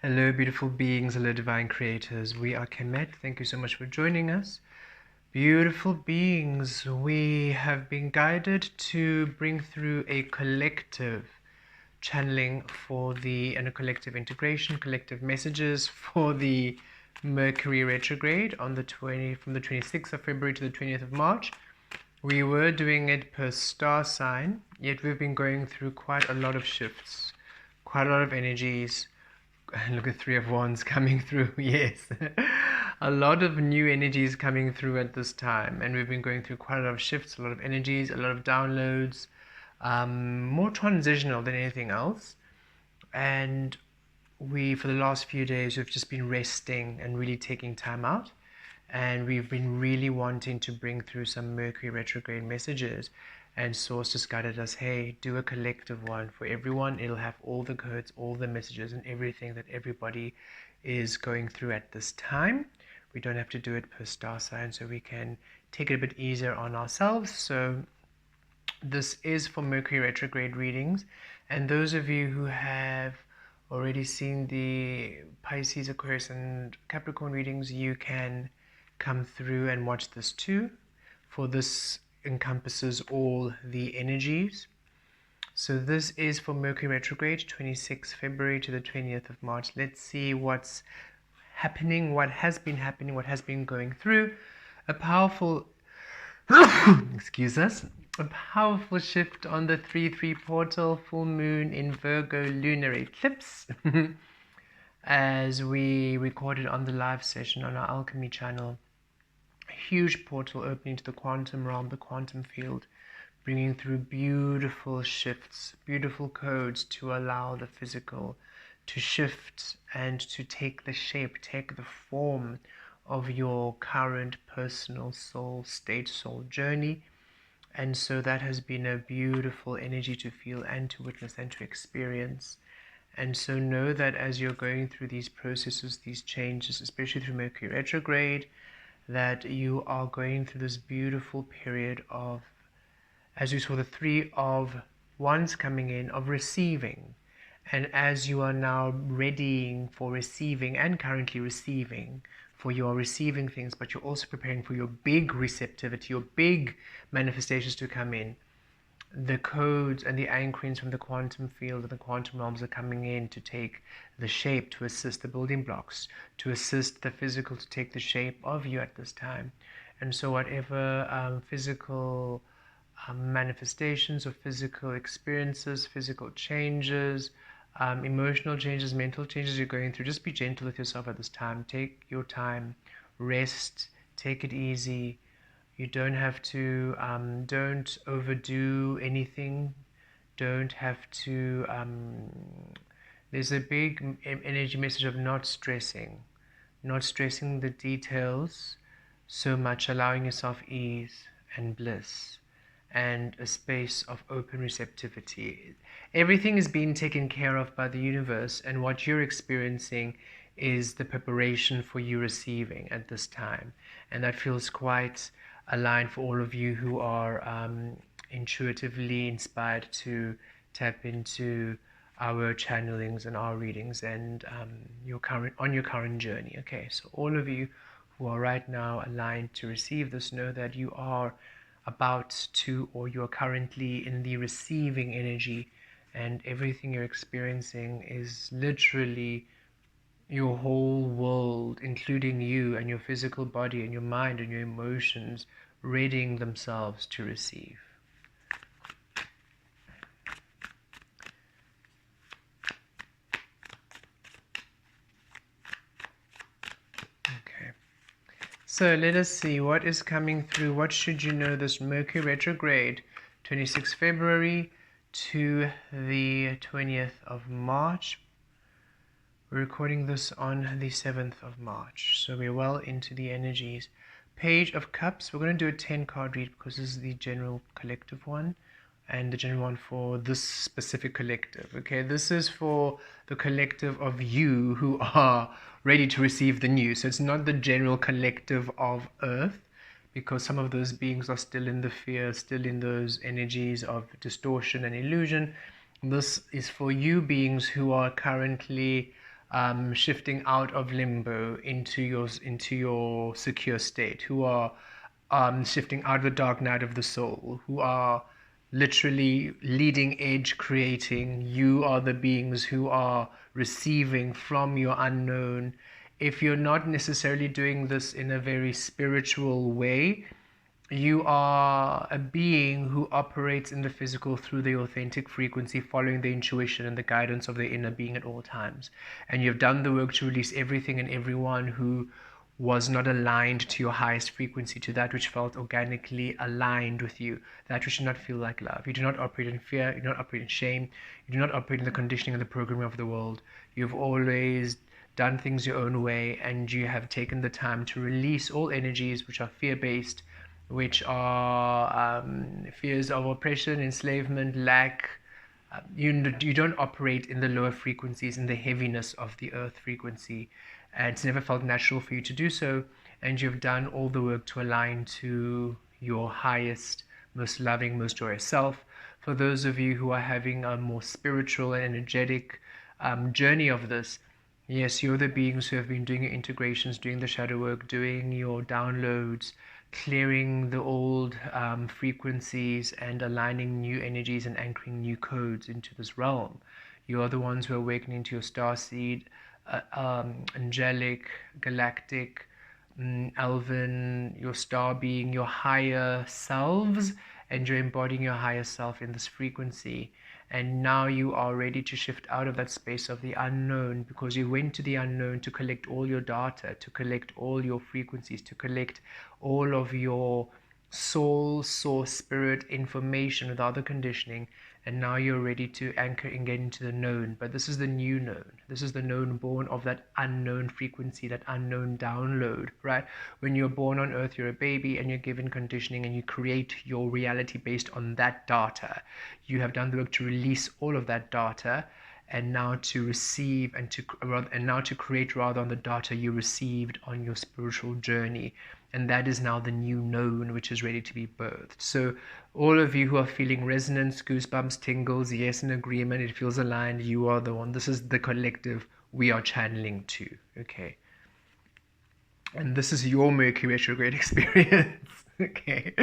Hello, beautiful beings. Hello, divine creators. We are Kemet. Thank you so much for joining us. Beautiful beings, we have been guided to bring through a collective channeling and a collective integration, collective messages for the Mercury retrograde on from the 26th of February to the 20th of March. We were doing it per star sign, yet we've been going through quite a lot of shifts, quite a lot of energies. Look at Three of Wands coming through. Yes, a lot of new energies coming through at this time, and we've been going through quite a lot of shifts, a lot of energies, a lot of downloads, more transitional than anything else. And for the last few days, we've just been resting and really taking time out, and we've been really wanting to bring through some Mercury retrograde messages. And Source just guided us, hey, do a collective one for everyone. It'll have all the codes, all the messages, and everything that everybody is going through at this time. We don't have to do it per star sign, so we can take it a bit easier on ourselves. So this is for Mercury retrograde readings. And those of you who have already seen the Pisces, Aquarius, and Capricorn readings, you can come through and watch this too. For this encompasses all the energies. So this is for Mercury retrograde, 26th February to the 20th of March. Let's see what's happening, what has been happening, what has been going through. A powerful, excuse us, a powerful shift on the 3-3 portal, full moon in Virgo, lunar eclipse. As we recorded on the live session on our alchemy channel, a huge portal opening to the quantum realm, the quantum field, bringing through beautiful shifts, beautiful codes to allow the physical to shift and to take the shape, take the form of your current personal soul state, soul journey. And so that has been a beautiful energy to feel and to witness and to experience. And so know that as you're going through these processes, these changes, especially through Mercury retrograde, that you are going through this beautiful period of, as you saw the Three of Wands coming in, of receiving. And as you are now readying for receiving and currently receiving, for you are receiving things, but you're also preparing for your big receptivity, your big manifestations to come in. The codes and the anchorings from the quantum field and the quantum realms are coming in to take the shape, to assist the building blocks, to assist the physical to take the shape of you at this time. And so whatever physical manifestations or physical experiences, physical changes, emotional changes, mental changes you're going through, just be gentle with yourself at this time. Take your time, rest, take it easy. You don't have to, don't overdo anything. Don't have to, there's a big energy message of not stressing the details so much, allowing yourself ease and bliss and a space of open receptivity. Everything is being taken care of by the universe, and what you're experiencing is the preparation for you receiving at this time. And that feels quite aligned for all of you who are intuitively inspired to tap into our channelings and our readings and your current journey. Okay, so all of you who are right now aligned to receive this, know that you are about to, or you are currently in the receiving energy, and everything you're experiencing is literally your whole world, including you and your physical body and your mind and your emotions, readying themselves to receive. Okay, so let us see what is coming through. What should you know this Mercury retrograde, 26th February to the 20th of March. We're recording this on the 7th of March, so we're well into the energies. Page of Cups, we're going to do a 10 card read because this is the general collective one and the general one for this specific collective. Okay, this is for the collective of you who are ready to receive the new. So it's not the general collective of Earth, because some of those beings are still in the fear, still in those energies of distortion and illusion. This is for you beings who are currently shifting out of limbo into your secure state, who are shifting out of the dark night of the soul, who are literally leading edge creating. You are the beings who are receiving from your unknown. If you're not necessarily doing this in a very spiritual way, you are a being who operates in the physical through the authentic frequency, following the intuition and the guidance of the inner being at all times. And you've done the work to release everything and everyone who was not aligned to your highest frequency, to that which felt organically aligned with you, that which did not feel like love. You do not operate in fear, you do not operate in shame, you do not operate in the conditioning and the programming of the world. You've always done things your own way, and you have taken the time to release all energies which are fear-based, which are fears of oppression, enslavement, lack. You don't operate in the lower frequencies, in the heaviness of the earth frequency. And it's never felt natural for you to do so. And you've done all the work to align to your highest, most loving, most joyous self. For those of you who are having a more spiritual and energetic journey of this, yes, you're the beings who have been doing your integrations, doing the shadow work, doing your downloads, clearing the old frequencies and aligning new energies and anchoring new codes into this realm. You are the ones who are awakening to your star seed, angelic, galactic, elven, your star being, your higher selves, and you're embodying your higher self in this frequency. And now you are ready to shift out of that space of the unknown, because you went to the unknown to collect all your data, to collect all your frequencies, to collect all of your soul, source, spirit information without the conditioning. And now you're ready to anchor and get into the known. But this is the new known. This is the known born of that unknown frequency, that unknown download, right? When you're born on earth, you're a baby and you're given conditioning and you create your reality based on that data. You have done the work to release all of that data, and now to receive and now to create rather on the data you received on your spiritual journey. And that is now the new known, which is ready to be birthed. So all of you who are feeling resonance, goosebumps, tingles, yes, in agreement, it feels aligned, you are the one. This is the collective we are channeling to, okay? And this is your Mercury retrograde experience, okay?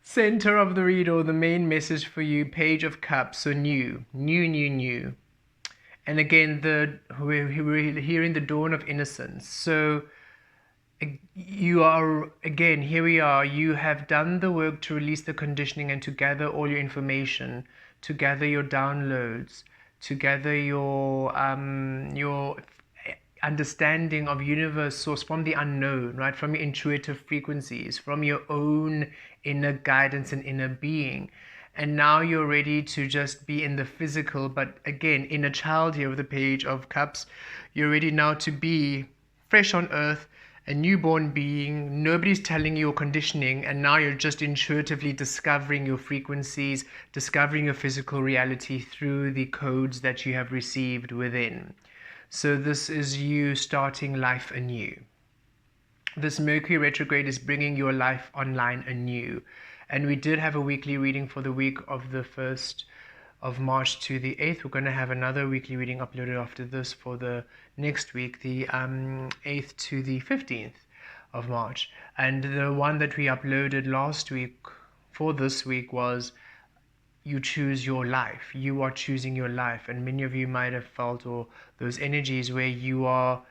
Center of the read, or the main message for you, Page of Cups, so new. And again, we're hearing the dawn of innocence. So you are, again, here we are, you have done the work to release the conditioning and to gather all your information, to gather your downloads, to gather your understanding of universe source from the unknown, right? From your intuitive frequencies, from your own inner guidance and inner being. And now you're ready to just be in the physical, but again, inner child here with the Page of Cups. You're ready now to be fresh on earth, a newborn being. Nobody's telling you your conditioning, and now you're just intuitively discovering your frequencies, discovering your physical reality through the codes that you have received within. So this is you starting life anew. This Mercury retrograde is bringing your life online anew. And we did have a weekly reading for the week of the 1st of March to the 8th. We're going to have another weekly reading uploaded after this for the next week, the 8th to the 15th of March. And the one that we uploaded last week for this week was you choose your life. You are choosing your life. And many of you might have felt, or those energies where you are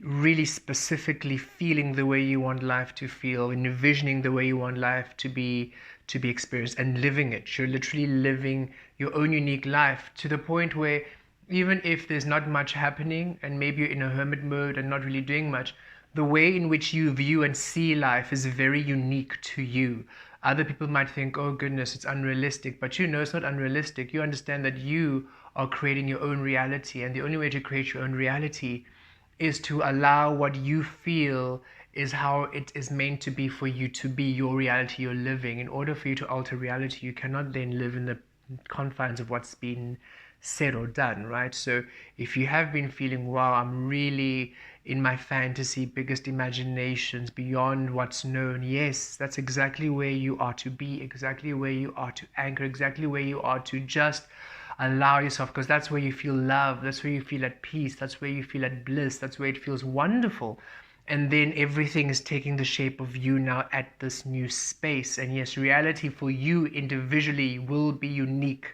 really specifically feeling the way you want life to feel, envisioning the way you want life to be experienced, and living it. You're literally living your own unique life to the point where even if there's not much happening and maybe you're in a hermit mode and not really doing much, the way in which you view and see life is very unique to you. Other people might think, oh goodness, it's unrealistic, but you know it's not unrealistic. You understand that you are creating your own reality, and the only way to create your own reality is to allow what you feel is how it is meant to be for you to be your reality you're living. In order for you to alter reality, you cannot then live in the confines of what's been said or done, right? So if you have been feeling, wow, I'm really in my fantasy, biggest imaginations beyond what's known, yes, that's exactly where you are to be, exactly where you are to anchor, exactly where you are to just allow yourself, because that's where you feel love, that's where you feel at peace, that's where you feel at bliss, that's where it feels wonderful. And then everything is taking the shape of you now at this new space. And yes, reality for you individually will be unique.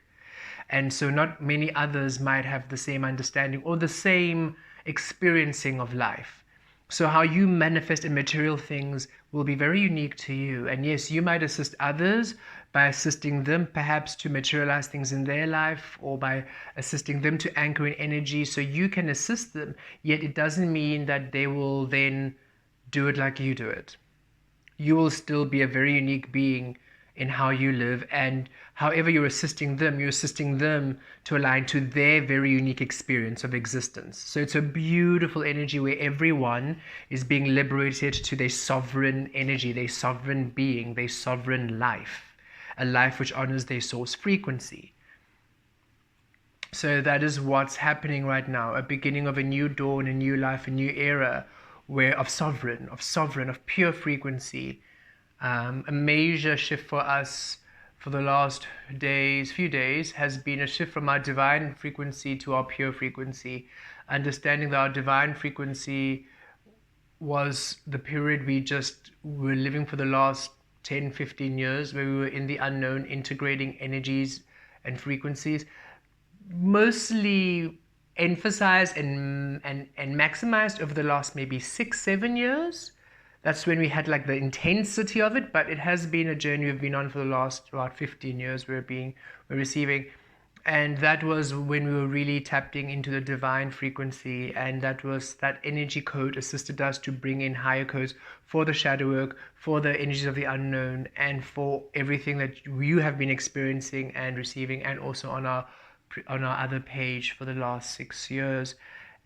And so not many others might have the same understanding or the same experiencing of life. So how you manifest in material things will be very unique to you. And yes, you might assist others by assisting them perhaps to materialize things in their life, or by assisting them to anchor in energy so you can assist them. Yet it doesn't mean that they will then do it like you do it. You will still be a very unique being in how you live, and however you're assisting them to align to their very unique experience of existence. So it's a beautiful energy where everyone is being liberated to their sovereign energy, their sovereign being, their sovereign life, a life which honors their source frequency. So that is what's happening right now, a beginning of a new dawn, a new life, a new era, where of sovereign, of pure frequency. A major shift for us for the last few days, has been a shift from our divine frequency to our pure frequency. Understanding that our divine frequency was the period we were living for the last 10-15 years, where we were in the unknown, integrating energies and frequencies, mostly emphasized and maximized over the last maybe 6-7 years. That's when we had like the intensity of it, but it has been a journey we've been on for the last about 15 years. We're receiving, and that was when we were really tapping into the divine frequency, and that energy code assisted us to bring in higher codes for the shadow work, for the energies of the unknown, and for everything that you have been experiencing and receiving, and also on our other page for the last 6 years.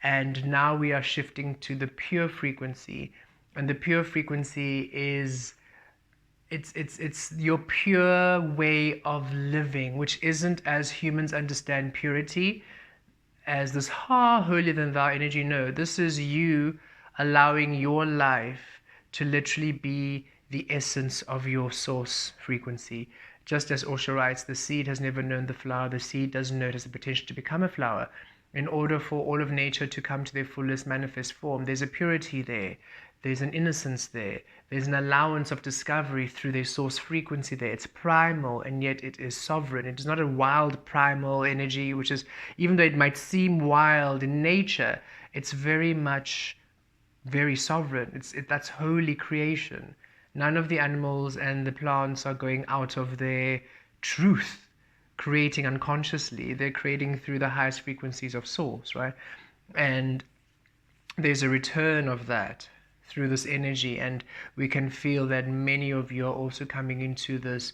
And now we are shifting to the pure frequency. And the pure frequency is it's your pure way of living, which isn't, as humans understand purity, as this holier than thou energy. No, this is you allowing your life to literally be the essence of your source frequency. Just as Osho writes, the seed has never known the flower, the seed doesn't know it has the potential to become a flower. In order for all of nature to come to their fullest manifest form, there's a purity there. There's an innocence there. There's an allowance of discovery through their source frequency there. It's primal, and yet it is sovereign. It is not a wild primal energy, which is, even though it might seem wild in nature, it's very much very sovereign. That's holy creation. None of the animals and the plants are going out of their truth, creating unconsciously. They're creating through the highest frequencies of source, right? And there's a return of that through this energy, and we can feel that many of you are also coming into this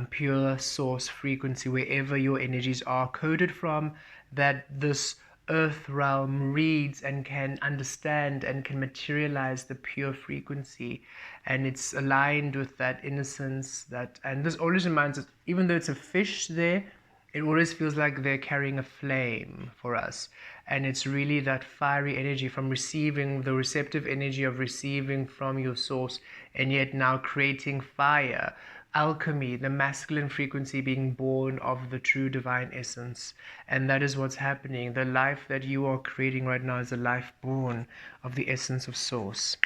pure source frequency, wherever your energies are coded from, that this earth realm reads and can understand and can materialize the pure frequency, and it's aligned with that innocence. And this always reminds us, even though it's a fish there, it always feels like they're carrying a flame for us. And it's really that fiery energy from receiving, the receptive energy of receiving from your source, and yet now creating fire, alchemy, the masculine frequency being born of the true divine essence. And that is what's happening. The life that you are creating right now is a life born of the essence of source.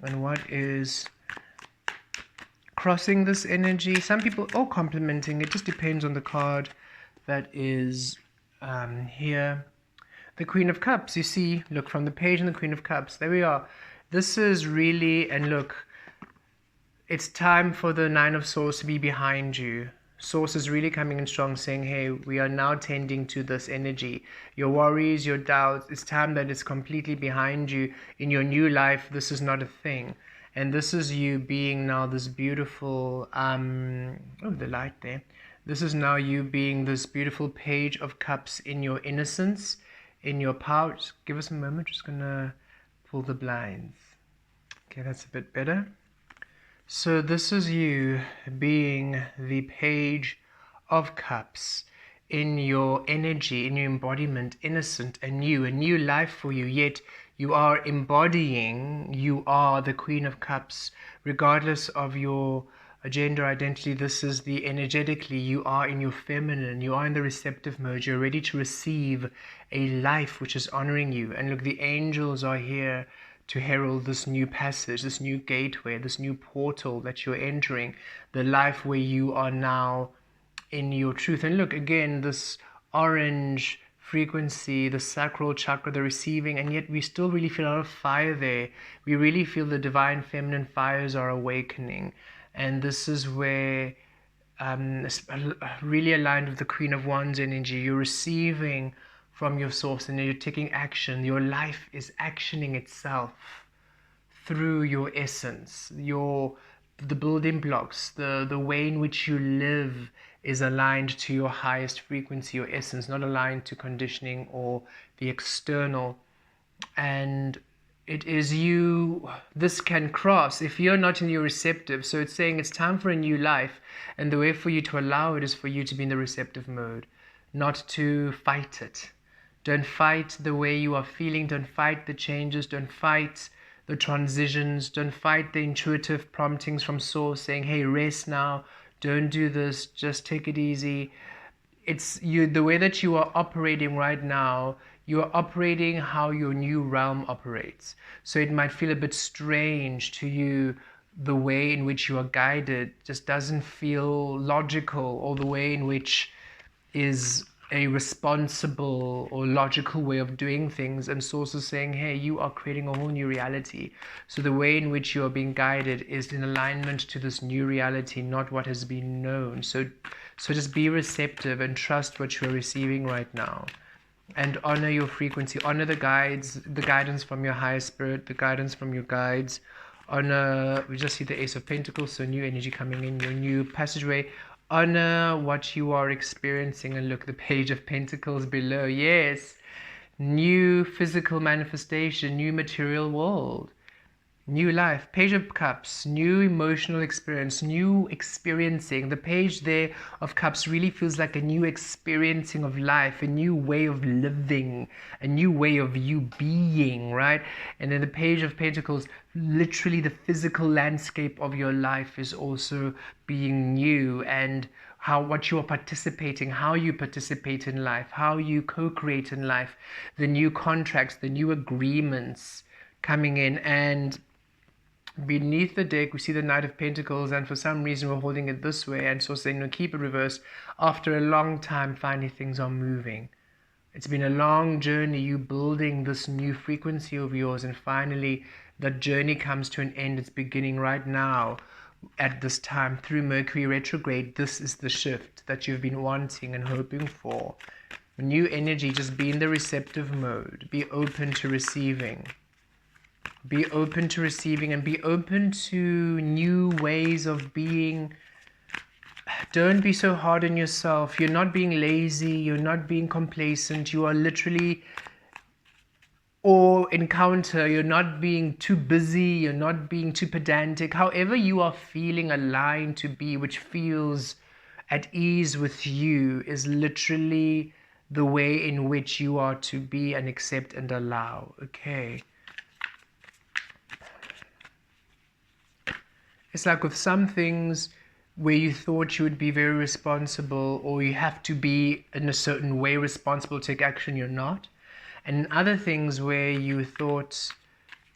And what is crossing this energy? Some people are complementing. It just depends on the card that is here. The Queen of Cups, you see, look from the page in the Queen of Cups. There we are. This is really, and look, it's time for the Nine of Swords to be behind you. Source is really coming in strong, saying, hey, we are now tending to this energy. Your worries, your doubts, it's time that it's completely behind you. In your new life, this is not a thing. And this is you being now this beautiful, the light there. This is now you being this beautiful Page of Cups in your innocence, in your power. Just give us a moment. Just gonna pull the blinds. Okay, that's a bit better. So this is you being the Page of Cups in your energy, in your embodiment, innocent and new, a new life for you. Yet you are embodying, you are the Queen of Cups, regardless of your a gender identity. This is the energetically, you are in your feminine, you are in the receptive mode, you're ready to receive a life which is honoring you. And look, the angels are here to herald this new passage, this new gateway, this new portal that you're entering, the life where you are now in your truth. And look, again, this orange frequency, the sacral chakra, the receiving, and yet we still really feel a lot of fire there. We really feel the divine feminine fires are awakening. And this is where really aligned with the Queen of Wands energy. You're receiving from your source and you're taking action. Your life is actioning itself through your essence, the building blocks, the way in which you live is aligned to your highest frequency, your essence, not aligned to conditioning or the external. And it is you, this can cross if you're not in your receptive. So it's saying it's time for a new life, and the way for you to allow it is for you to be in the receptive mode, not to fight it. Don't fight the way you are feeling, don't fight the changes, don't fight the transitions, don't fight the intuitive promptings from source saying, hey, rest now, don't do this, just take it easy. It's you, the way that you are operating right now, you are operating how your new realm operates. So it might feel a bit strange to you, the way in which you are guided just doesn't feel logical, or the way in which is a responsible or logical way of doing things, and source is saying, hey, you are creating a whole new reality. So the way in which you are being guided is in alignment to this new reality, not what has been known. So just be receptive and trust what you're receiving right now, and honor your frequency, honor the guidance from your higher spirit, the guidance from your guides. Honor, we just see the Ace of Pentacles, so new energy coming in, your new passageway. Honor what you are experiencing, and look, the Page of Pentacles below. Yes, new physical manifestation, new material world, new life. Page of Cups, new emotional experience, new experiencing. The page there of Cups really feels like a new experiencing of life, a new way of living, a new way of you being, right? And then the Page of Pentacles, literally the physical landscape of your life is also being new, and what you are participating, how you participate in life, how you co-create in life, the new contracts, the new agreements coming in. And beneath the deck we see the Knight of Pentacles, and for some reason we're holding it this way, and so saying, no, keep it reversed. After a long time, finally things are moving. It's been a long journey, you building this new frequency of yours, and finally that journey comes to an end. It's beginning right now at this time through Mercury retrograde. This is the shift that you've been wanting and hoping for. New energy, just be in the receptive mode, be open to receiving. Be open to receiving and be open to new ways of being. Don't be so hard on yourself. You're not being lazy. You're not being complacent. You are literally, or encounter, you're not being too busy. You're not being too pedantic. However you are feeling aligned to be, which feels at ease with you, is literally the way in which you are to be and accept and allow. Okay. It's like with some things where you thought you would be very responsible, or you have to be in a certain way responsible, take action, you're not. And in other things where you thought,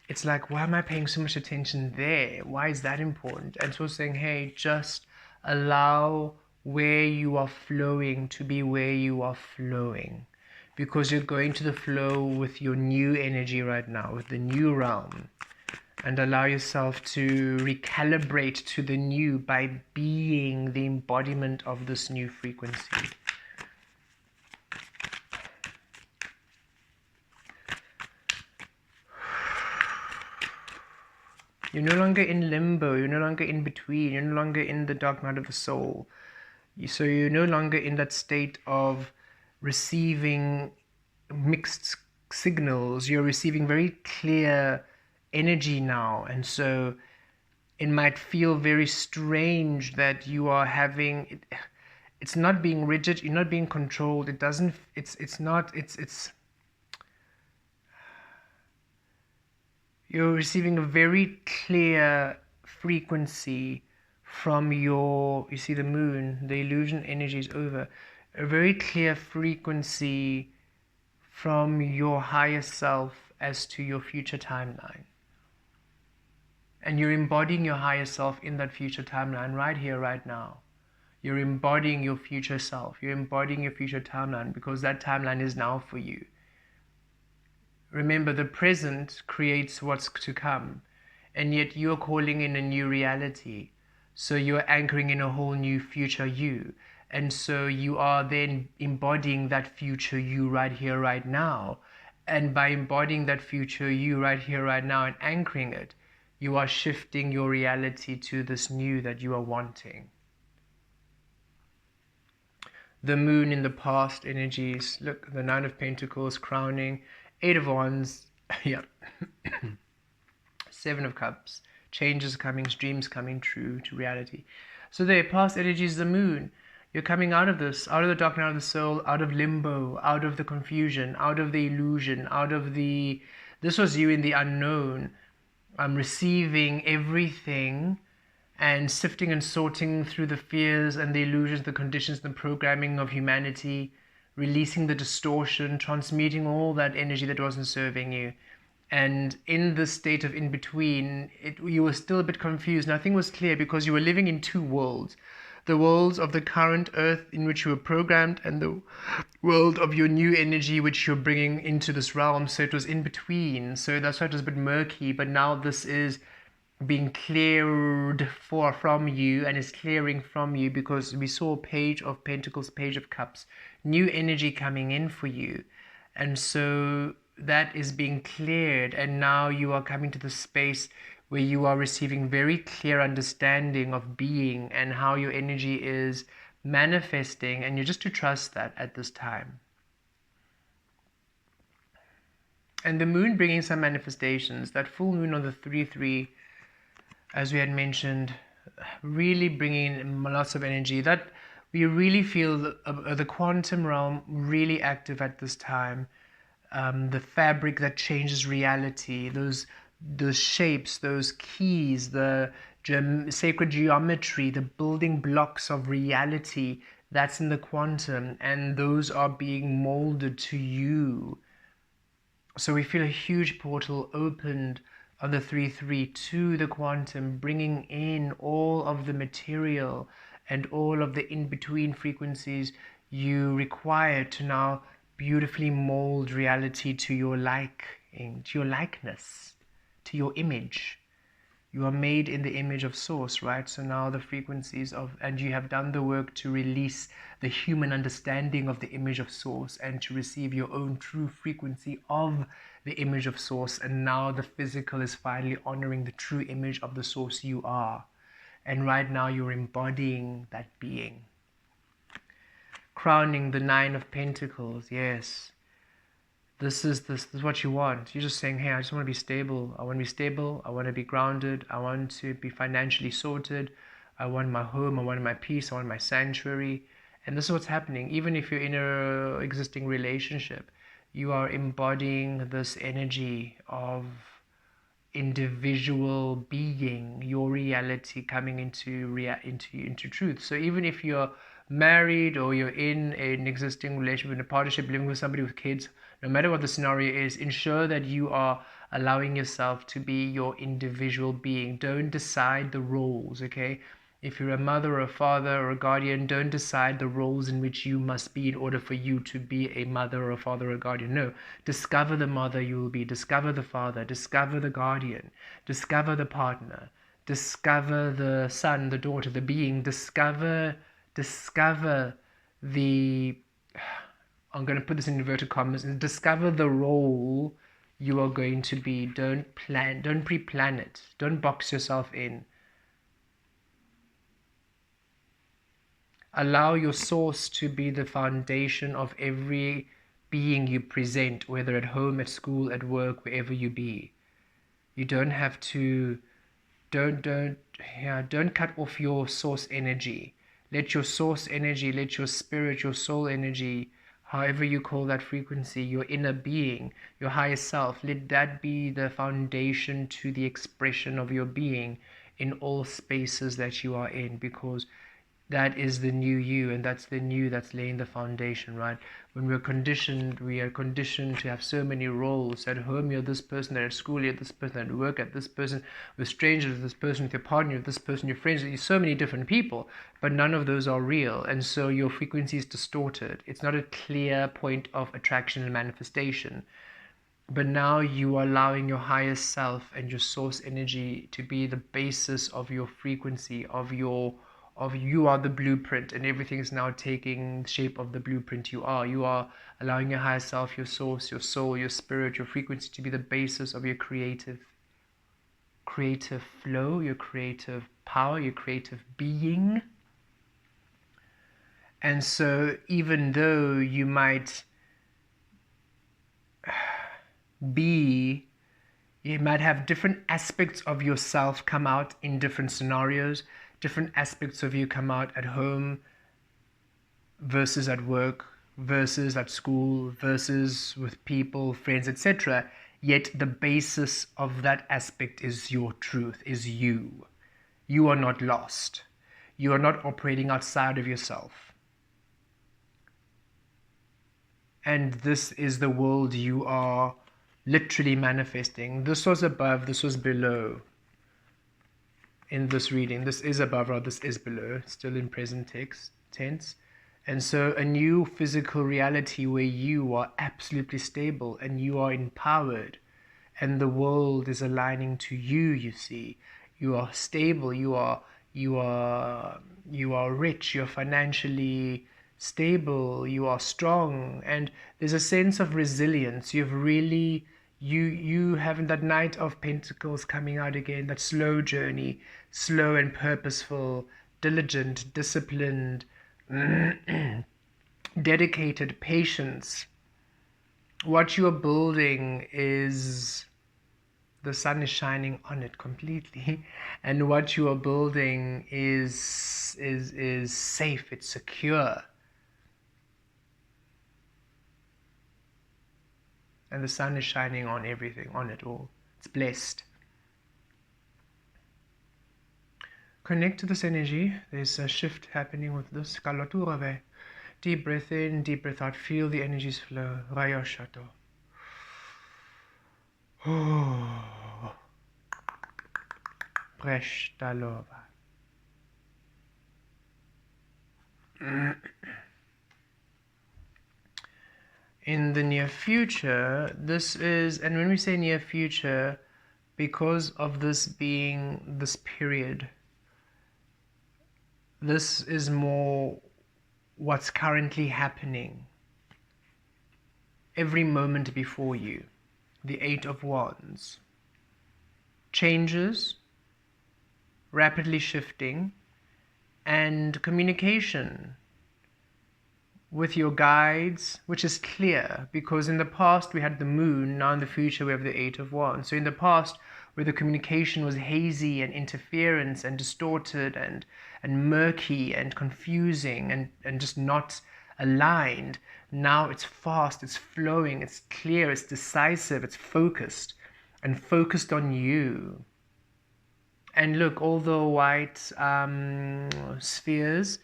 it's like, why am I paying so much attention there? Why is that important? And so saying, hey, just allow where you are flowing to be where you are flowing, because you're going to the flow with your new energy right now, with the new realm. And allow yourself to recalibrate to the new by being the embodiment of this new frequency. You're no longer in limbo, you're no longer in between, you're no longer in the dark night of the soul. So you're no longer in that state of receiving mixed signals. You're receiving very clear energy now, and so it might feel very strange that you are having it. It's not being rigid, you're not being controlled. It doesn't, it's not, it's you're receiving a very clear frequency from you see the moon, the illusion energy is over, a very clear frequency from your higher self as to your future timeline. And you're embodying your higher self in that future timeline right here, right now. You're embodying your future self. You're embodying your future timeline because that timeline is now for you. Remember, the present creates what's to come, and yet you're calling in a new reality. So you're anchoring in a whole new future you. And so you are then embodying that future you right here, right now. And by embodying that future you right here, right now, and anchoring it, you are shifting your reality to this new that you are wanting. The moon in the past energies, look, the Nine of Pentacles crowning, Eight of Wands, yeah, Seven of Cups, changes coming, dreams coming true to reality. So the past energies, the moon, you're coming out of this, out of the dark night of the soul, out of limbo, out of the confusion, out of the illusion, out of the, this was you in the unknown, receiving everything and sifting and sorting through the fears and the illusions, the conditions, the programming of humanity, releasing the distortion, transmuting all that energy that wasn't serving you. And in this state of in-between, you were still a bit confused. Nothing was clear because you were living in two worlds. The worlds of the current earth in which you were programmed and the world of your new energy which you're bringing into this realm. So it was in between. So that's why it was a bit murky. But now this is being cleared from you, and is clearing from you because we saw Page of Pentacles, Page of Cups, new energy coming in for you. And so that is being cleared, and now you are coming to the space where you are receiving very clear understanding of being and how your energy is manifesting, and you're just to trust that at this time. And the moon bringing some manifestations, that full moon on the 3-3, as we had mentioned, really bringing lots of energy. That we really feel the quantum realm really active at this time. The fabric that changes reality, those shapes, those keys, the sacred geometry, the building blocks of reality, that's in the quantum, and those are being molded to you. So we feel a huge portal opened on the 3-3 to the quantum, bringing in all of the material and all of the in-between frequencies you require to now beautifully mold reality to your liking, to your likeness, to your image. You are made in the image of Source, right? So now the frequencies of, and you have done the work to release the human understanding of the image of Source and to receive your own true frequency of the image of Source. And now the physical is finally honoring the true image of the Source you are. And right now you're embodying that being. Crowning the Nine of Pentacles, yes. This is what you want. You're just saying, hey, I just want to be stable. I want to be stable. I want to be grounded. I want to be financially sorted. I want my home. I want my peace. I want my sanctuary. And this is what's happening. Even if you're in a existing relationship, you are embodying this energy of individual being, your reality coming into truth. So even if you're married or you're in an existing relationship, in a partnership, living with somebody with kids, no matter what the scenario is, ensure that you are allowing yourself to be your individual being. Don't decide the roles, okay? If you're a mother or a father or a guardian, don't decide the roles in which you must be in order for you to be a mother or a father or a guardian. No, discover the mother you will be, discover the father, discover the guardian, discover the partner, discover the son, the daughter, the being, discover the, I'm going to put this in inverted commas, discover the role you are going to be. Don't pre-plan it. Don't box yourself in. Allow your source to be the foundation of every being you present, whether at home, at school, at work, wherever you be. You don't have to, don't cut off your source energy. Let your source energy, let your spirit, your soul energy, however you call that frequency, your inner being, your higher self, let that be the foundation to the expression of your being in all spaces that you are in, because that is the new you, and that's the new that's laying the foundation, right? When we are conditioned to have so many roles. At home you're this person, at school you're this person, at work at this person, with strangers this person, with your partner this person, your friends, you're so many different people, but none of those are real, and so your frequency is distorted. It's not a clear point of attraction and manifestation. But now you are allowing your higher self and your source energy to be the basis of your frequency, of you are the blueprint, and everything is now taking shape of the blueprint you are. You are allowing your higher self, your source, your soul, your spirit, your frequency to be the basis of your creative flow, your creative power, your creative being. And so even though you might you might have different aspects of yourself come out in different scenarios, different aspects of you come out at home versus at work, versus at school, versus with people, friends, etc. Yet the basis of that aspect is your truth, is you. You are not lost. You are not operating outside of yourself. And this is the world you are literally manifesting. This was above, this was below in this reading. This is above, or this is below, still in present tense. And so a new physical reality where you are absolutely stable and you are empowered and the world is aligning to you, you see. You are stable, you are rich, you're financially stable, you are strong, and there's a sense of resilience. You've really you having that Knight of Pentacles coming out again, that slow journey, slow and purposeful, diligent, disciplined, dedicated, patience. What you are building is, the sun is shining on it completely, and what you are building is safe, it's secure. And the sun is shining on everything, on it all. It's blessed. Connect to this energy. There's a shift happening with this. Deep breath in, deep breath out. Feel the energies flow. Rayoshato. Preshtalova. In the near future, this is, and when we say near future, because of this being this period, this is more what's currently happening. Every moment before you, the Eight of Wands. Changes, rapidly shifting, and communication with your guides, which is clear, because in the past we had the moon, now in the future we have the Eight of Wands. So in the past, where the communication was hazy and interference and distorted and murky and confusing and just not aligned, now it's fast, it's flowing, it's clear, it's decisive, it's focused, and focused on you. And look, all the white spheres,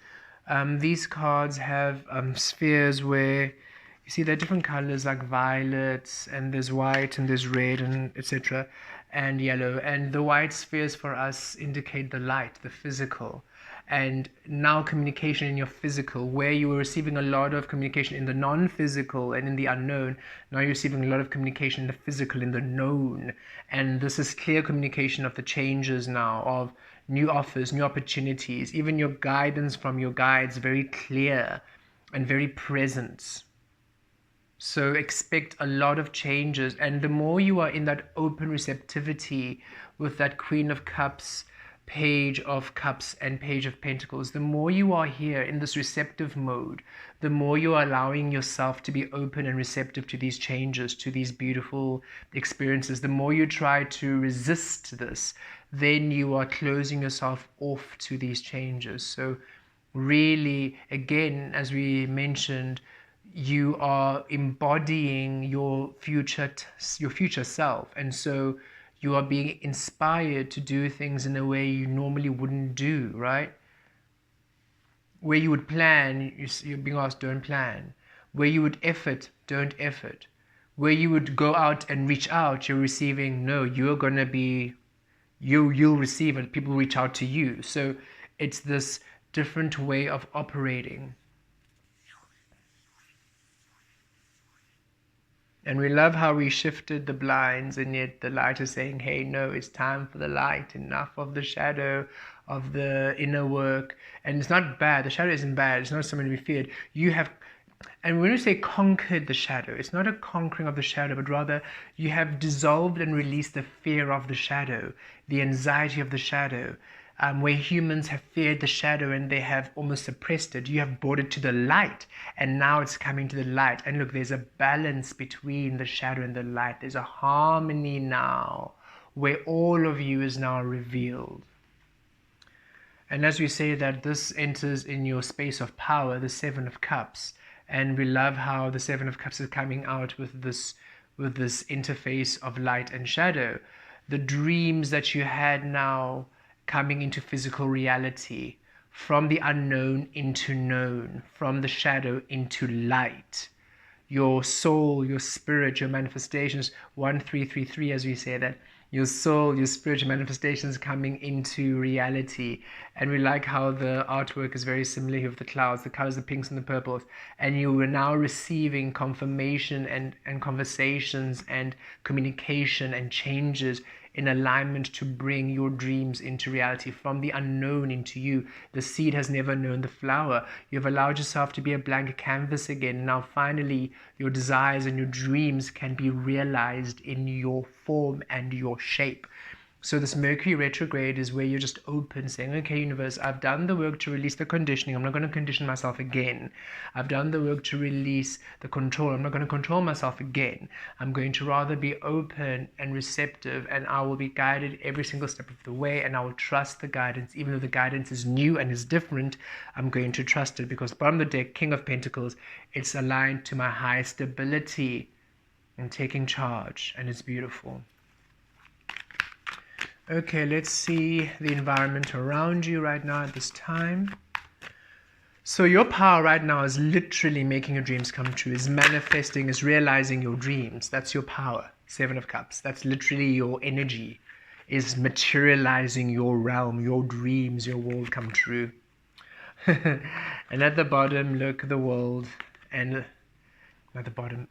these cards have spheres where you see there are different colors, like violet, and there's white, and there's red, and etc., and yellow. And the white spheres for us indicate the light, the physical. And now communication in your physical, where you were receiving a lot of communication in the non-physical and in the unknown, now you're receiving a lot of communication in the physical, in the known. And this is clear communication of the changes now, of new offers, new opportunities, even your guidance from your guides, very clear and very present. So expect a lot of changes, and the more you are in that open receptivity with that Queen of Cups, Page of Cups, and Page of Pentacles, the more you are here in this receptive mode, the more you are allowing yourself to be open and receptive to these changes, to these beautiful experiences. The more you try to resist this, then you are closing yourself off to these changes. So really, again, as we mentioned, you are embodying your future self, and so You are being inspired to do things in a way you normally wouldn't do, right? Where you would plan, you're being asked, don't plan. Where you would effort, don't effort. Where you would go out and reach out, you're receiving, no, you're going to be, you'll receive and people reach out to you. So it's this different way of operating. And we love how we shifted the blinds, and yet the light is saying, hey, no, it's time for the light. Enough of the shadow, of the inner work. And it's not bad. The shadow isn't bad. It's not something to be feared. You have, and when we say conquered the shadow, it's not a conquering of the shadow, but rather you have dissolved and released the fear of the shadow, the anxiety of the shadow. Where humans have feared the shadow and they have almost suppressed it, you have brought it to the light, and now it's coming to the light. And look, there's a balance between the shadow and the light. There's a harmony now where all of you is now revealed. And as we say that, this enters in your space of power, the Seven of Cups. And we love how the Seven of Cups is coming out with this interface of light and shadow. The dreams that you had now coming into physical reality, from the unknown into known, from the shadow into light. Your soul, your spirit, your manifestations, 1333, as we say that, your soul, your spiritual manifestations coming into reality. And we like how the artwork is very similar here with the clouds, the colors, the pinks and the purples. And you are now receiving confirmation and conversations and communication and changes in alignment to bring your dreams into reality, from the unknown into you. The seed has never known the flower. You've allowed yourself to be a blank canvas again. Now finally your desires and your dreams can be realized in your form and your shape. So this Mercury retrograde is where you're just open, saying, okay, universe, I've done the work to release the conditioning. I'm not going to condition myself again. I've done the work to release the control. I'm not going to control myself again. I'm going to rather be open and receptive, and I will be guided every single step of the way, and I will trust the guidance. Even though the guidance is new and is different, I'm going to trust it, because bottom of the deck, King of Pentacles, it's aligned to my high stability and taking charge, and it's beautiful. Okay, let's see the environment around you right now at this time. So your power right now is literally making your dreams come true, is manifesting, is realizing your dreams. That's your power, Seven of Cups. That's literally your energy, is materializing your realm, your dreams, your world come true. And at the bottom, look, the world, and at the bottom,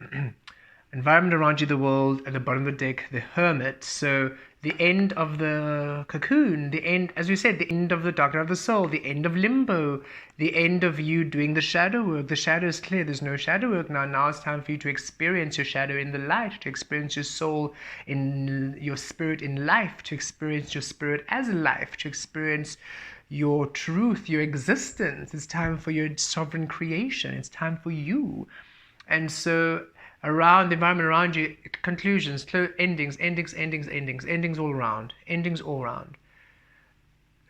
environment around you, the world. At the bottom of the deck, the Hermit. So the end of the cocoon, the end, as we said, the end of the dark night of the soul, the end of limbo, the end of you doing the shadow work. The shadow is clear. There's no shadow work now. Now it's time for you to experience your shadow in the light, to experience your soul in your spirit in life, to experience your spirit as life, to experience your truth, your existence. It's time for your sovereign creation. It's time for you. And so around the environment around you, conclusions, endings all around, endings all around.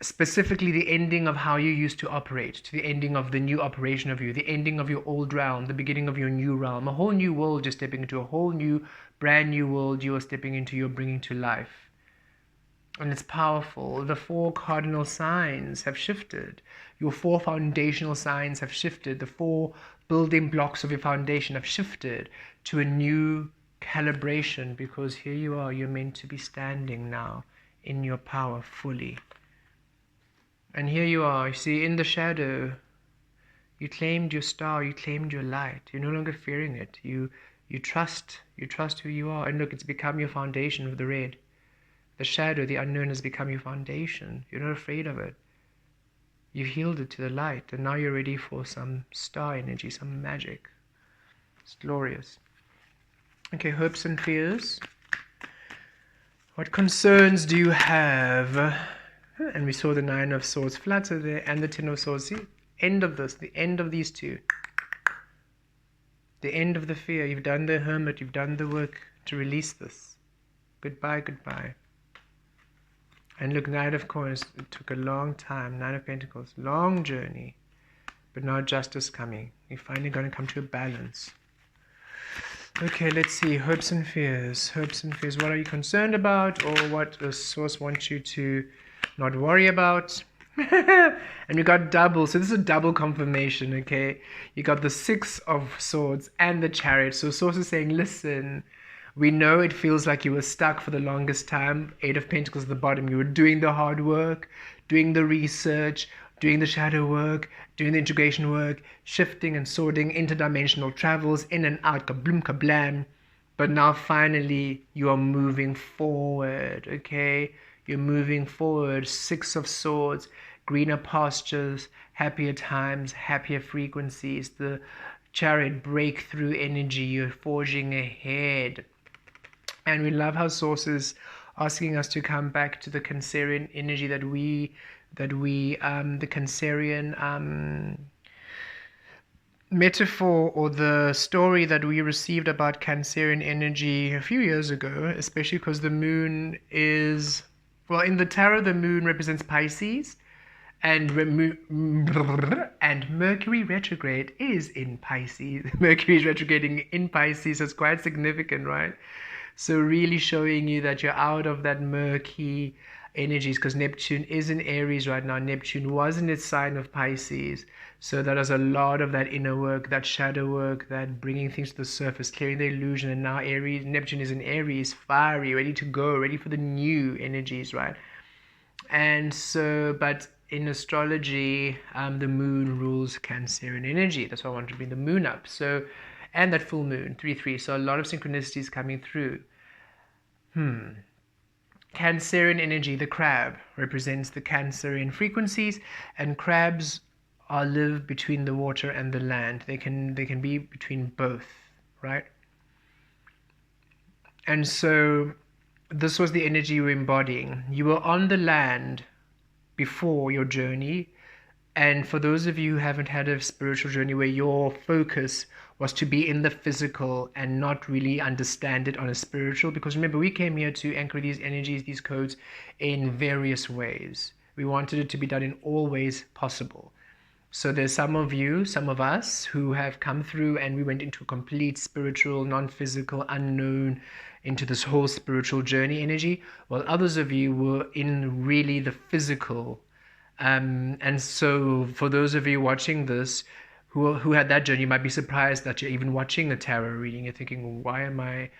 Specifically the ending of how you used to operate, to the ending of the new operation of you, the ending of your old realm, the beginning of your new realm, a whole new world you're stepping into, a whole new, brand new world you are stepping into, you're bringing to life. And it's powerful. The 4 cardinal signs have shifted. Your 4 foundational signs have shifted. The 4 building blocks of your foundation have shifted to a new calibration, because here you are, you're meant to be standing now in your power fully. And here you are, you see, in the shadow, you claimed your star, you claimed your light. You're no longer fearing it. You trust who you are. And look, it's become your foundation with the red. The shadow, the unknown, has become your foundation. You're not afraid of it. You've healed it to the light, and now you're ready for some star energy, some magic. It's glorious. Okay, hopes and fears. What concerns do you have? And we saw the 9 of Swords flutter there, and the 10 of Swords. See, end of this, the end of these two. The end of the fear. You've done the Hermit, you've done the work to release this. Goodbye, goodbye. And look, Knight of Coins, it took a long time. 9 of Pentacles, long journey. But now justice coming. You're finally going to come to a balance. Okay, let's see. Hopes and fears. Hopes and fears. What are you concerned about, or what a source wants you to not worry about? And you got double. So this is a double confirmation, okay? You got the Six of Swords and the Chariot. So source is saying, listen, we know it feels like you were stuck for the longest time. Eight of Pentacles at the bottom. You were doing the hard work, doing the research, doing the shadow work, doing the integration work, shifting and sorting, interdimensional travels, in and out, kabloom, kablam. But now finally you are moving forward, okay? You're moving forward. Six of Swords, greener pastures, happier times, happier frequencies. The Chariot, breakthrough energy. You're forging ahead. And we love how source is asking us to come back to the Cancerian energy the Cancerian metaphor, or the story that we received about Cancerian energy a few years ago, especially because the moon is, well, in the tarot, the moon represents Pisces, and Mercury retrograde is in Pisces. Mercury is retrograding in Pisces, so it's quite significant, right? So really showing you that you're out of that murky energies, because Neptune is in Aries right now. Neptune was in its sign of Pisces. So that is a lot of that inner work, that shadow work, that bringing things to the surface, clearing the illusion. And now Neptune is in Aries, fiery, ready to go, ready for the new energies, right? And so, but in astrology, the moon rules Cancerian energy. That's why I want to bring the moon up. So, and that full moon, 3-3. So a lot of synchronicities coming through. Cancerian energy, the crab, represents the Cancerian frequencies, and crabs live between the water and the land. They can be between both, right? And so this was the energy you were embodying. You were on the land before your journey. And for those of you who haven't had a spiritual journey where your focus was to be in the physical and not really understand it on a spiritual, because remember, we came here to anchor these energies, these codes, in various ways. We wanted it to be done in all ways possible. So there's some of you, some of us, who have come through and we went into a complete spiritual, non-physical, unknown, into this whole spiritual journey energy, while others of you were in really the physical. And so for those of you watching this who had that journey, you might be surprised that you're even watching a tarot reading. You're thinking, why am I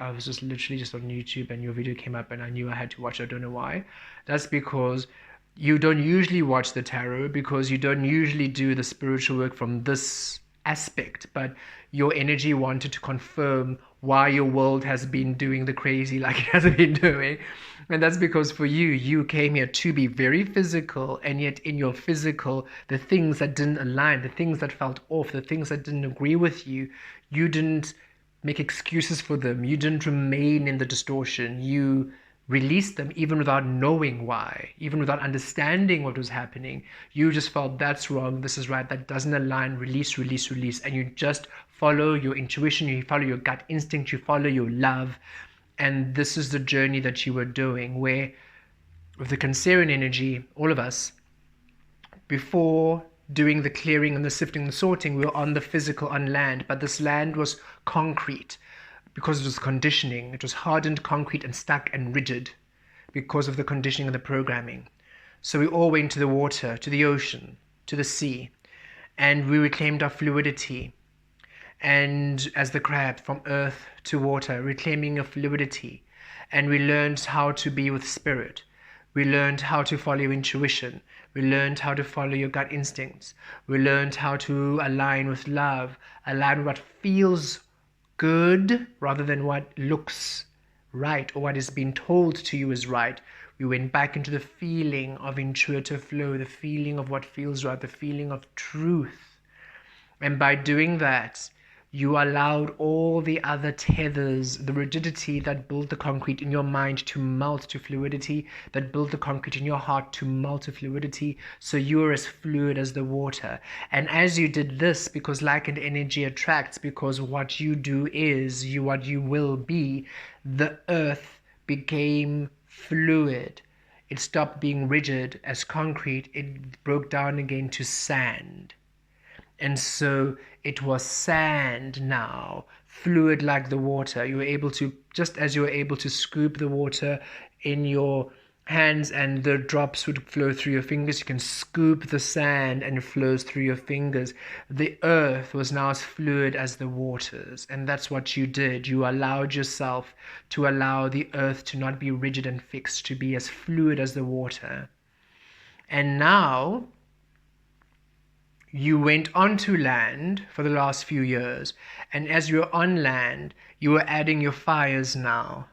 was just literally just on YouTube and your video came up and I knew I had to watch it. I don't know why. That's because you don't usually watch the tarot, because you don't usually do the spiritual work from this aspect, but your energy wanted to confirm why your world has been doing the crazy like it has been doing. And that's because for you came here to be very physical, and yet in your physical, the things that didn't align, the things that felt off, the things that didn't agree with you, you didn't make excuses for them. You didn't remain in the distortion. You released them even without knowing why, even without understanding what was happening. You just felt that's wrong, this is right, that doesn't align, release, release, release. And you just follow your intuition, you follow your gut instinct, you follow your love. And this is the journey that you were doing, where with the Cancerian energy, all of us, before doing the clearing and the sifting and the sorting, we were on the physical, on land, but this land was concrete because it was conditioning. It was hardened concrete and stuck and rigid because of the conditioning and the programming. So we all went to the water, to the ocean, to the sea, and we reclaimed our fluidity. And as the crab, from earth to water, reclaiming your fluidity. And we learned how to be with spirit. We learned how to follow your intuition. We learned how to follow your gut instincts. We learned how to align with love, align with what feels good rather than what looks right or what is being told to you is right. We went back into the feeling of intuitive flow, the feeling of what feels right, the feeling of truth. And by doing that, you allowed all the other tethers, the rigidity that built the concrete in your mind to melt to fluidity, that built the concrete in your heart to melt to fluidity, so you are as fluid as the water. And as you did this, because like an energy attracts, because what you do is what you will be, the earth became fluid. It stopped being rigid as concrete. It broke down again to sand. And so it was sand now fluid like the water. You were able to, just as you were able to scoop the water in your hands and the drops would flow through your fingers, you can scoop the sand and it flows through your fingers. The earth was now as fluid as the waters, and that's what you did. You allowed yourself to allow the earth to not be rigid and fixed, to be as fluid as the water. And now you went onto land for the last few years, and as you're on land, you were adding your fires now.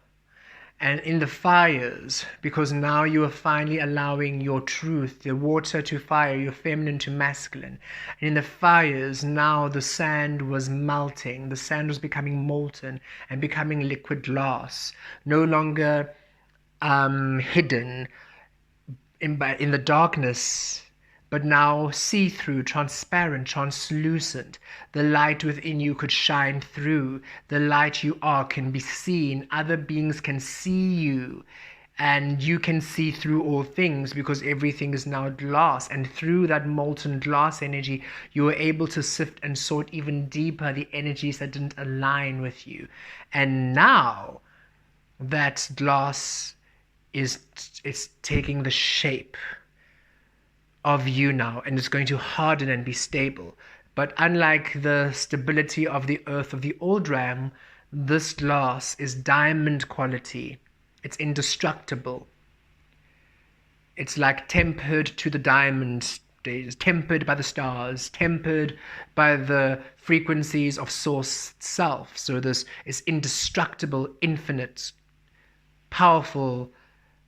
And in the fires, because now you are finally allowing your truth, the water to fire, your feminine to masculine. And in the fires, now the sand was melting. The sand was becoming molten and becoming liquid glass, no longer hidden in the darkness, but now see-through, transparent, translucent. The light within you could shine through. The light you are can be seen. Other beings can see you, and you can see through all things because everything is now glass. And through that molten glass energy, you were able to sift and sort even deeper the energies that didn't align with you. And now that glass is taking the shape of you now, and it's going to harden and be stable. But unlike the stability of the earth of the old realm, this glass is diamond quality. It's indestructible. It's like tempered to the diamond stage, tempered by the stars, tempered by the frequencies of source self. So this is indestructible, infinite, powerful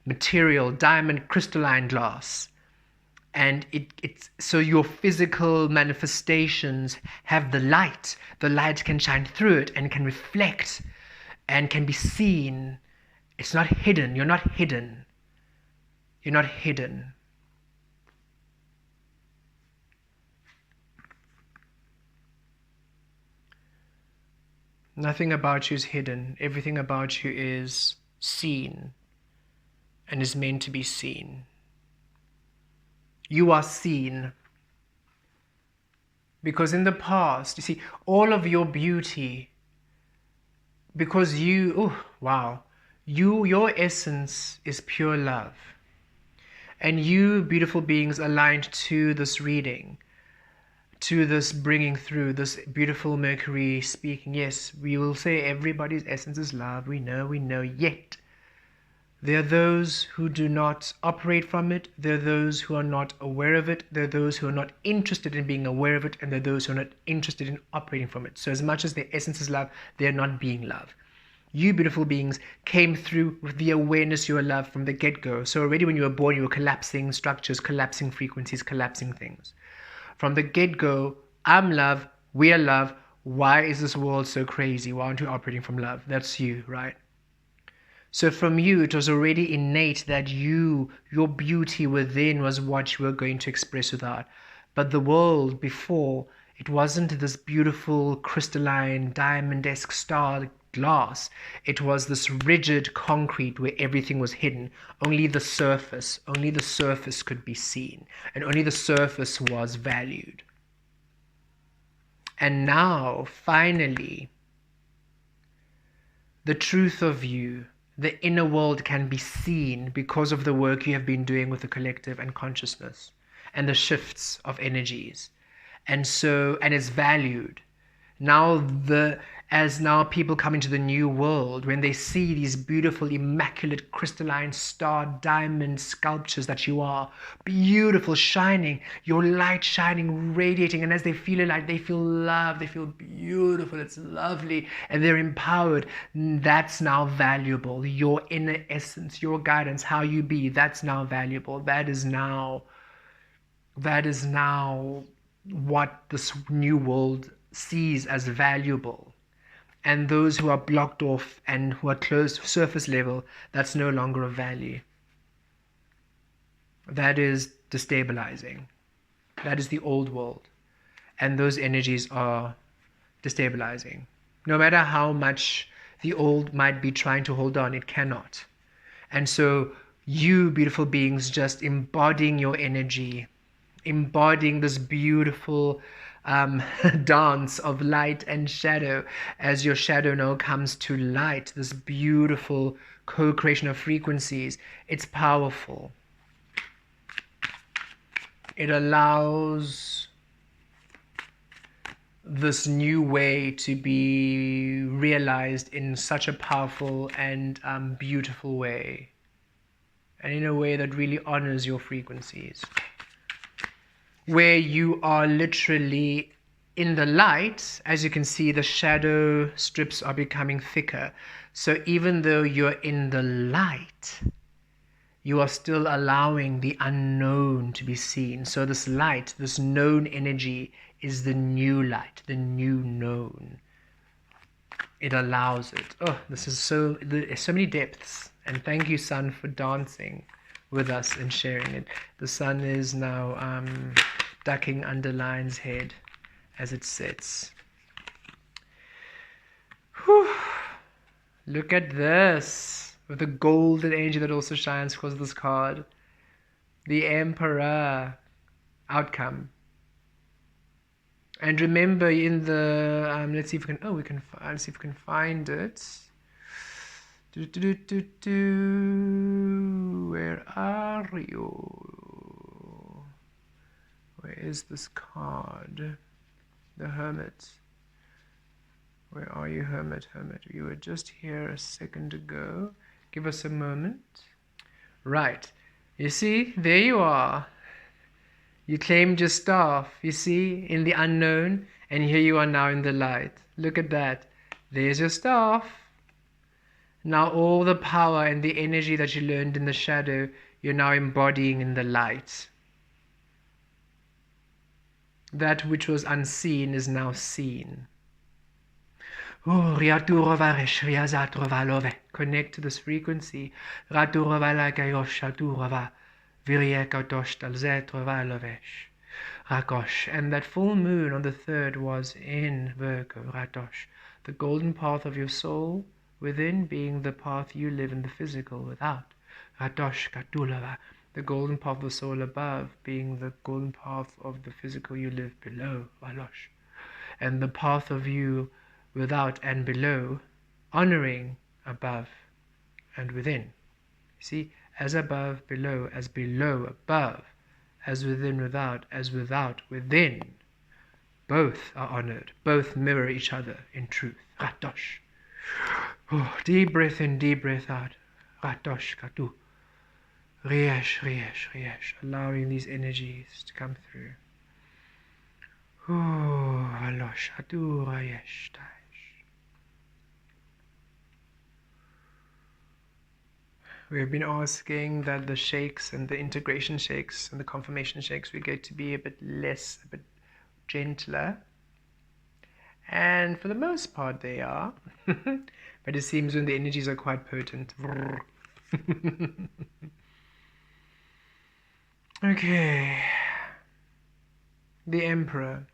material, diamond crystalline glass. And it's so your physical manifestations have the light. The light can shine through it and can reflect and can be seen. It's not hidden. You're not hidden. You're not hidden. Nothing about you is hidden. Everything about you is seen and is meant to be seen. You are seen. Because in the past, you see, all of your beauty, because your essence is pure love. And you, beautiful beings, aligned to this reading, to this bringing through, this beautiful Mercury speaking. Yes, we will say everybody's essence is love. We know, yet there are those who do not operate from it. There are those who are not aware of it. There are those who are not interested in being aware of it. And there are those who are not interested in operating from it. So as much as their essence is love, they are not being love. You, beautiful beings, came through with the awareness you are love from the get-go. So already when you were born, you were collapsing structures, collapsing frequencies, collapsing things. From the get-go, I'm love, we are love. Why is this world so crazy? Why aren't we operating from love? That's you, right? So from you, it was already innate that your beauty within was what you were going to express with art. But the world before, it wasn't this beautiful crystalline diamond-esque star glass. It was this rigid concrete where everything was hidden. Only the surface could be seen, and only the surface was valued. And now, finally, the truth of you, the inner world, can be seen because of the work you have been doing with the collective and consciousness and the shifts of energies. And it's valued. As now people come into the new world, when they see these beautiful, immaculate, crystalline star diamond sculptures that you are, beautiful, shining, your light shining, radiating, and as they feel it, like they feel love, they feel beautiful, it's lovely, and they're empowered. That's now valuable. Your inner essence, your guidance, how you be, that's now valuable. That is now what this new world sees as valuable. And those who are blocked off and who are closed surface level, that's no longer of value. That is destabilizing. That is the old world. And those energies are destabilizing. No matter how much the old might be trying to hold on, it cannot. And so you, beautiful beings, just embodying your energy, embodying this beautiful dance of light and shadow, as your shadow now comes to light, this beautiful co-creation of frequencies. It's powerful. It allows this new way to be realized in such a powerful and beautiful way, and in a way that really honors your frequencies, where you are literally in the light. As you can see, the shadow strips are becoming thicker. So even though you're in the light, you are still allowing the unknown to be seen. So this light, this known energy, is the new light, the new known. It allows it. Oh, this is so many depths. And thank you, sun, for dancing with us and sharing it. The sun is now ducking under lion's head as it sits. Whew. Look at this, with the golden energy that also shines because of this card. The Emperor. Outcome. And remember, in the let's see if we can. Oh, we can. Let's see if we can find it. Where are you? Where is this card? The Hermit. Where are you, Hermit? Hermit, you were just here a second ago. Give us a moment. Right. You see, there you are. You claimed your staff, you see, in the unknown, and here you are now in the light. Look at that. There's your staff. Now all the power and the energy that you learned in the shadow, you're now embodying in the light. That which was unseen is now seen. Connect to this frequency. And that full moon on the 3rd was in Virgo, the golden path of your soul within being the path you live in the physical without. The golden path of the soul above being the golden path of the physical you live below. And the path of you without and below, honoring above and within. See, as above, below, as below, above, as within, without, as without, within. Both are honored, both mirror each other in truth. Ratosh. Oh, deep breath in, deep breath out. Ratosh katu. Riesh, riesh, riesh. Allowing these energies to come through. Oh, alosh, atu, riesh, tai. We have been asking that the shakes and the integration shakes and the confirmation shakes we get to be a bit less, a bit gentler. And for the most part they are. But it seems when the energies are quite potent. Okay. The Emperor,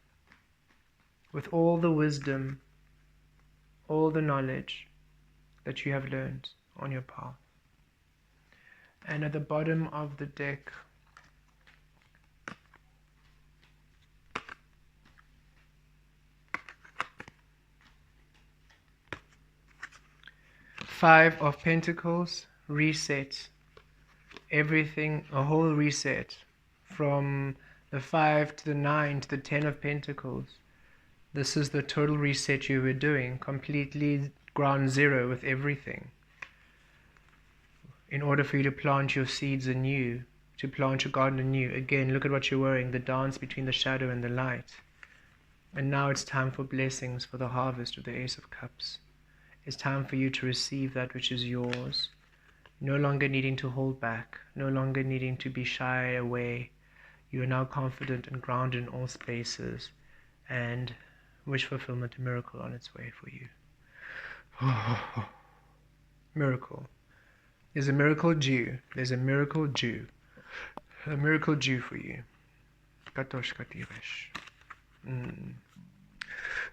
with all the wisdom, all the knowledge that you have learned on your path. And at the bottom of the deck, Five of Pentacles, reset. Everything, a whole reset. From the 5 to the 9 to the 10 of Pentacles. This is the total reset you were doing. Completely ground zero with everything. In order for you to plant your seeds anew, to plant your garden anew. Again, look at what you're wearing, the dance between the shadow and the light. And now it's time for blessings, for the harvest of the Ace of Cups. It's time for you to receive that which is yours. No longer needing to hold back, no longer needing to be shy away. You are now confident and grounded in all spaces, and wish fulfillment, a miracle on its way for you. Miracle. There's a miracle due. There's a miracle due. A miracle due for you. Katosh katiresh.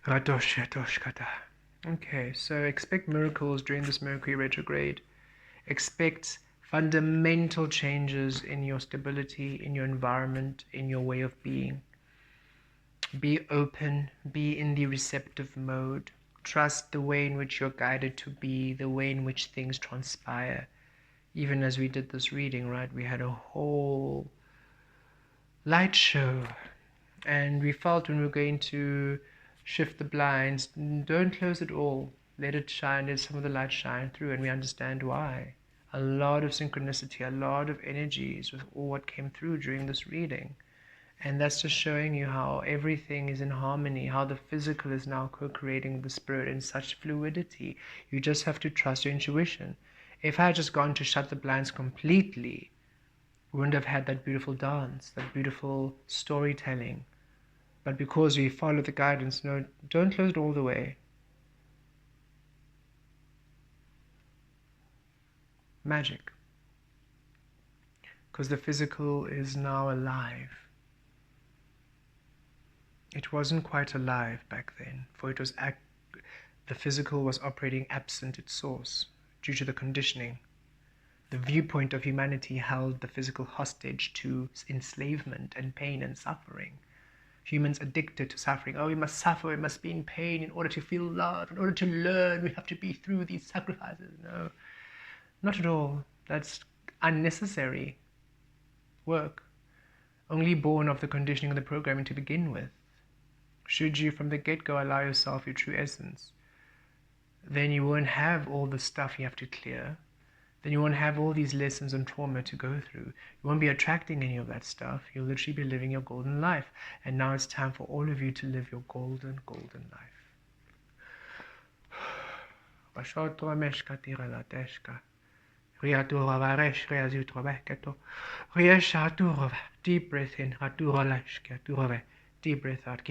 Ratosh yatosh kata. Okay, so expect miracles during this Mercury retrograde. Expect fundamental changes in your stability, in your environment, in your way of being. Be open, be in the receptive mode. Trust the way in which you're guided to be, the way in which things transpire. Even as we did this reading, right, we had a whole light show, and we felt when we were going to shift the blinds, don't close it all, let it shine, let some of the light shine through, and we understand why. A lot of synchronicity, a lot of energies with all what came through during this reading. And that's just showing you how everything is in harmony, how the physical is now co-creating with the spirit in such fluidity. You just have to trust your intuition. If I had just gone to shut the blinds completely, we wouldn't have had that beautiful dance, that beautiful storytelling. But because we follow the guidance, no, don't close it all the way. Magic. Because the physical is now alive. It wasn't quite alive back then, for it was the physical was operating absent its source due to the conditioning. The viewpoint of humanity held the physical hostage to enslavement and pain and suffering. Humans addicted to suffering. Oh, we must suffer, we must be in pain in order to feel love, in order to learn, we have to be through these sacrifices. No, not at all. That's unnecessary work, only born of the conditioning of the programming to begin with. Should you from the get-go allow yourself your true essence, then you won't have all the stuff you have to clear. Then you won't have all these lessons and trauma to go through. You won't be attracting any of that stuff. You'll literally be living your golden life. And now it's time for all of you to live your golden, golden life. Deep breath in. Deep breath out.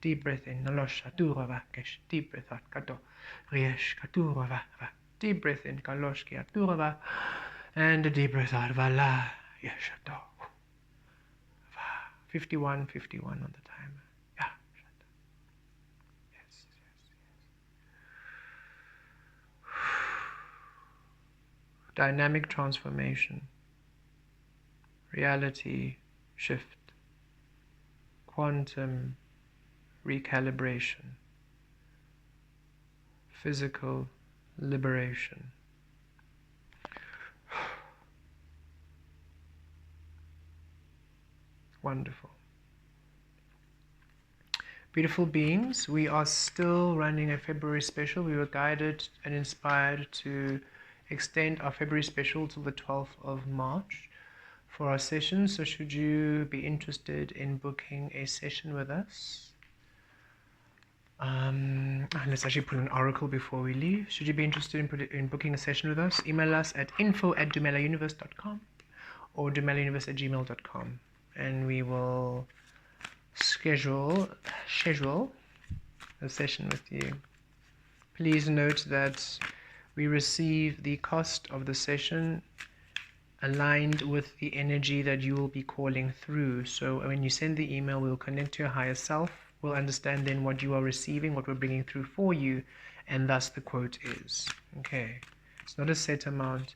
Deep breath in, Nalosha, Durava, Kesh, deep breath out, Kato, Riesh, Katurava, deep breath in, Kaloshkia, Durava, and a deep breath out, Vala, Yeshato. 51 on the timer. Yeah, yes. Dynamic transformation, reality shift, quantum recalibration, physical liberation. Wonderful. Beautiful beings, we are still running a February special. We were guided and inspired to extend our February special till the 12th of March for our session. So should you be interested in booking a session with us, let's actually put an oracle before we leave. Should you be interested in booking a session with us, email us at info@dumelauniverse.com or dumelauniverse@gmail.com, and we will schedule a session with you. Please note that we receive the cost of the session aligned with the energy that you will be calling through. So when you send the email, we'll connect to your higher self. We'll understand then what you are receiving, what we're bringing through for you, and thus the quote is. Okay, it's not a set amount,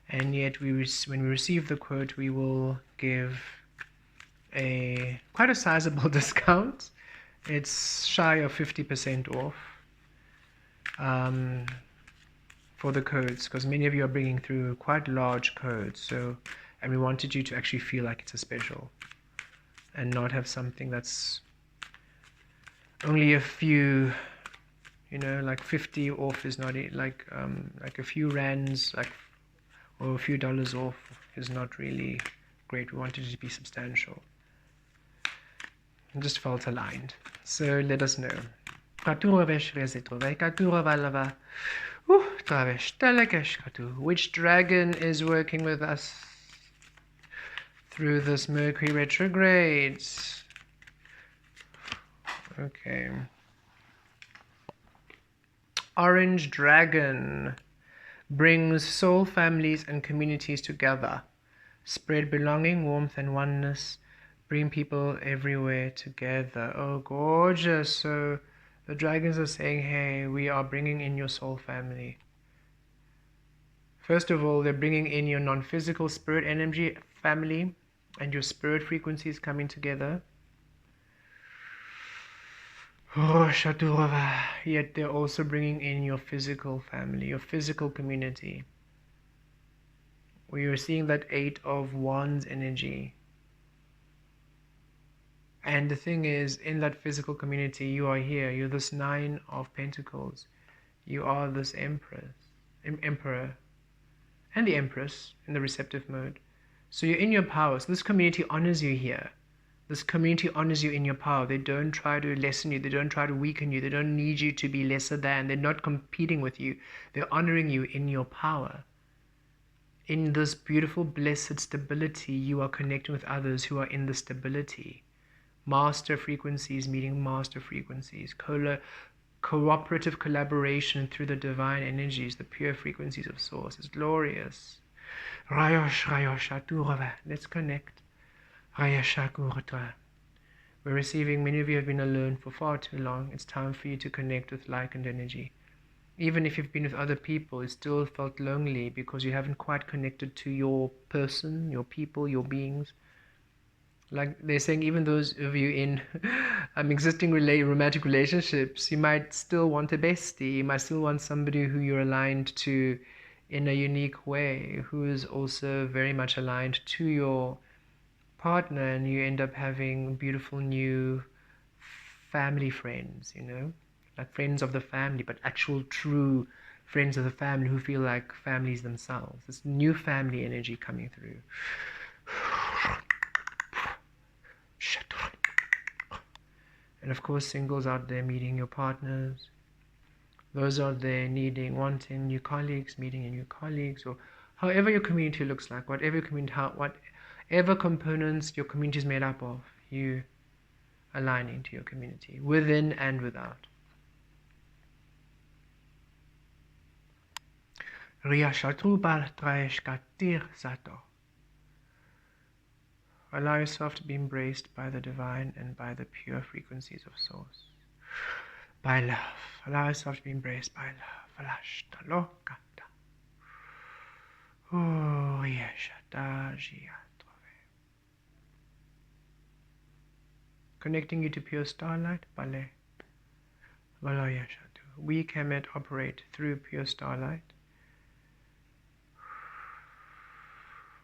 and yet when we receive the quote, we will give quite a sizable discount. It's shy of 50% off for the codes, because many of you are bringing through quite large codes. So, and we wanted you to actually feel like it's a special, and not have something that's only a few, like 50 off is not it, like a few rands, or a few dollars off is not really great. We wanted it to be substantial. I just felt aligned. So let us know. Which dragon is working with us through this Mercury retrograde? Okay. Orange dragon brings soul families and communities together. Spread belonging, warmth, and oneness. Bring people everywhere together. Oh, gorgeous. So the dragons are saying, hey, we are bringing in your soul family. First of all, they're bringing in your non-physical spirit energy family. and your spirit frequencies coming together. Yet they're also bringing in your physical family, your physical community. Where you're seeing that 8 of Wands energy. And the thing is, in that physical community, you are here. You're this 9 of Pentacles. You are this Emperor, and the Empress in the receptive mode. So you're in your power. So this community honors you here. This community honors you in your power. They don't try to lessen you. They don't try to weaken you. They don't need you to be lesser than. They're not competing with you. They're honoring you in your power. In this beautiful, blessed stability, you are connecting with others who are in the stability. Master frequencies meeting master frequencies. Cooperative collaboration through the divine energies, the pure frequencies of Source. Is glorious. Let's connect. We're receiving, many of you have been alone for far too long. It's time for you to connect with like-and energy. Even if you've been with other people, it still felt lonely because you haven't quite connected to your person, your people, your beings. Like they're saying, even those of you in existing romantic relationships, you might still want a bestie. You might still want somebody who you're aligned to in a unique way, who is also very much aligned to your partner, and you end up having beautiful new family friends, like friends of the family, but actual true friends of the family who feel like families themselves. This new family energy coming through. And of course, singles out there meeting your partners. Those out there wanting new colleagues, meeting your new colleagues, or however your community looks like, whatever components your community is made up of, you aligning to your community, within and without. Allow yourself to be embraced by the divine and by the pure frequencies of Source. By love. Allow yourself to be embraced by love. Connecting you to pure starlight. We, Kemet, operate through pure starlight.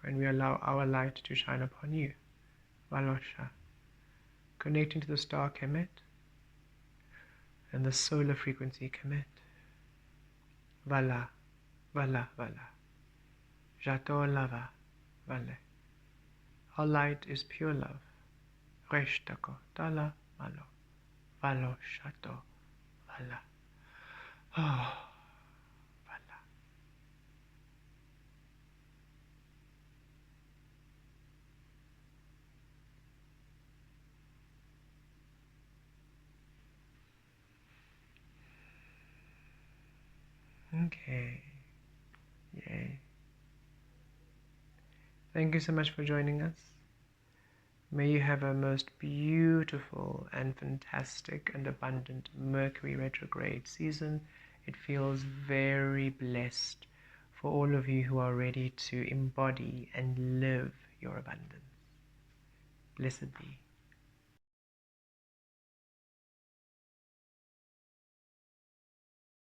And we allow our light to shine upon you. Valosha. Connecting to the star Kemet and the solar frequency Kemet. Vala, Vala, Vala. Jato lava, Vale. Our light is pure love. Reshtako, Tala, Malo. Valo, Shato, Vala. Oh. Okay. Yay. Thank you so much for joining us. May you have a most beautiful and fantastic and abundant Mercury retrograde season. It feels very blessed for all of you who are ready to embody and live your abundance. Blessed be.